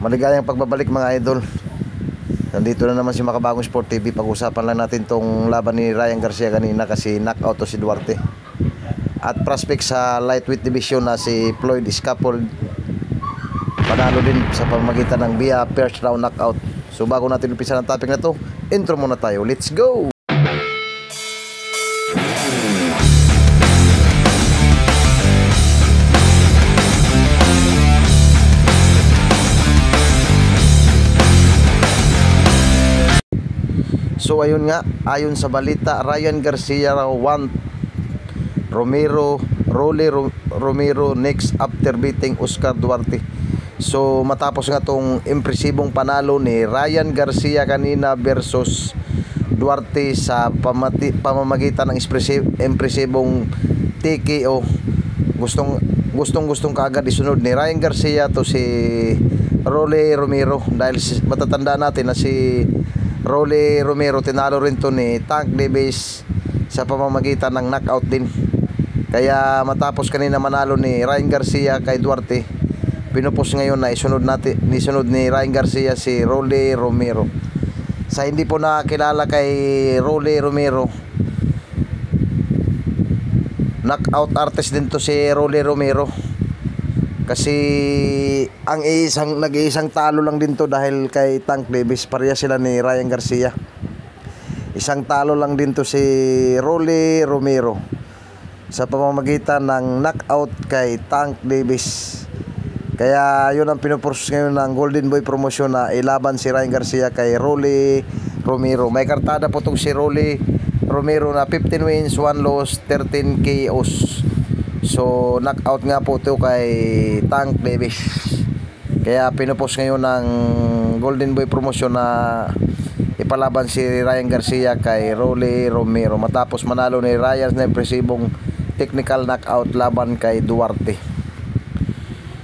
Maligayang pagbabalik mga idol. Nandito na naman si Makabagong Sport TV. Pag-usapan lang natin tong laban ni Ryan Garcia kanina kasi knockout to si Duarte. At prospect sa lightweight division na si Floyd Scaffold. Panalo din sa pamamagitan ng via first round knockout. So bago natin umpisa ng topic na to, intro muna tayo. Let's go! So ayun nga, ayon sa balita, Ryan Garcia raw want Rolly Romero next after beating Oscar Duarte. So matapos nga tong impresibong panalo ni Ryan Garcia kanina versus Duarte sa pamamagitan ng impresibong TKO, gustong kaagad isunod ni Ryan Garcia to si Rolly Romero dahil matatanda natin na si Rolly Romero tinalo rin to ni Tank Davis sa pamamagitan ng knockout din. Kaya matapos kanina manalo ni Ryan Garcia kay Duarte, pinupos ngayon na isunod ni Ryan Garcia si Rolly Romero. Sa hindi po nakakilala kay Rolly Romero, knockout artist din to si Rolly Romero. Kasi ang nag-iisang talo lang din to dahil kay Tank Davis, pareha sila ni Ryan Garcia. Isang talo lang din to si Rolly Romero sa pamamagitan ng knockout kay Tank Davis. Kaya yun ang pinupursus ngayon ng Golden Boy promotion na ilaban si Ryan Garcia kay Rolly Romero. May kartada po itong si Rolly Romero na 15 wins, 1 loss, 13 KOs. So knockout nga po ito kay Tank Davis. Kaya pinupost ngayon ng Golden Boy promotion na ipalaban si Ryan Garcia kay Rolly Romero matapos manalo ni Ryan na impresibong technical knockout laban kay Duarte.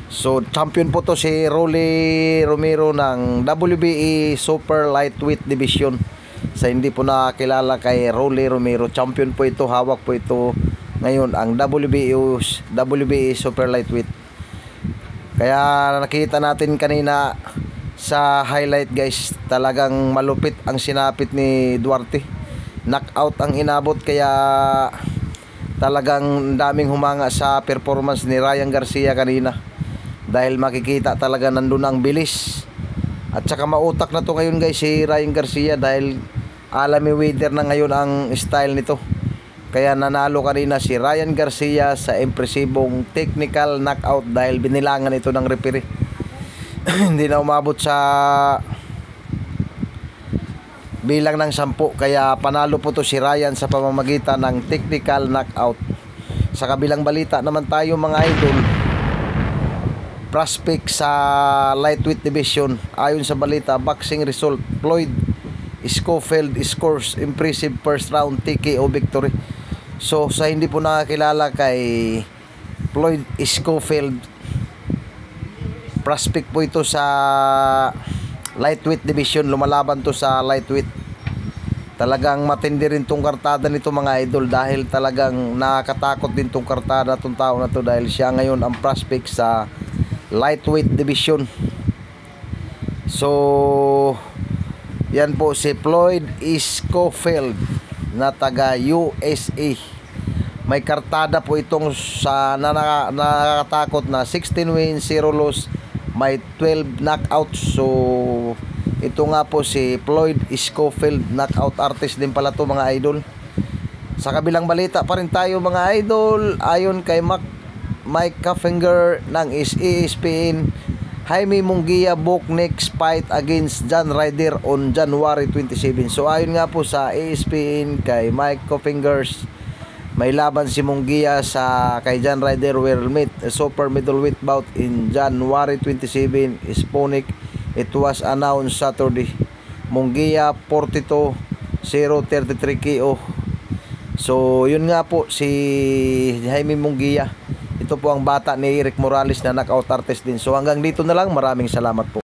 So champion po to si Rolly Romero ng WBA Super Lightweight Division. Sa hindi po nakakilala kay Rolly Romero, champion po ito, hawak po ito ngayon ang WBA Super Lightweight. Kaya nakita natin kanina sa highlight guys, talagang malupit ang sinapit ni Duarte. Knockout ang inabot, kaya talagang daming humanga sa performance ni Ryan Garcia kanina. Dahil makikita talaga nandun ang bilis. At saka mautak na to ngayon guys si Ryan Garcia dahil alami weather na ngayon ang style nito. Kaya nanalo kanina si Ryan Garcia sa impresibong technical knockout dahil binilangan ito ng referee. Hindi na umabot sa bilang ng 10, kaya panalo po to si Ryan sa pamamagitan ng technical knockout. Sa kabilang balita naman tayo mga idol, prospect sa lightweight division. Ayon sa balita, boxing result, Floyd Scaffold scores impressive first round TKO victory. So sa hindi po nakakilala kay Floyd Scaffold, prospect po ito sa lightweight division, lumalaban to sa lightweight. Talagang matindi rin tong kartada nito mga idol dahil talagang nakakatakot din tong kartada tong tao na to dahil siya ngayon ang prospect sa lightweight division. So yan po si Floyd Scaffold na taga USA. May kartada po itong sa nakakatakot na 16 wins, 0 loss, may 12 knockouts. So ito nga po si Floyd Scaffold, knockout artist din pala to mga idol. Sa kabilang balita pa rin tayo mga idol, ayon kay Mike Coffinger ng ESPN, Jaime Munguia book next fight against John Ryder on January 27. So ayon nga po sa ESPN kay Mike Coffingers, may laban si Munguia sa kay John Ryder will meet a super middleweight bout in January 27 is Phoenix. It was announced Saturday. Munguia 42-0, 33 KO. So yun nga po si Jaime Munguia. Ito po ang bata ni Eric Morales na knockout artist din. So hanggang dito na lang. Maraming salamat po.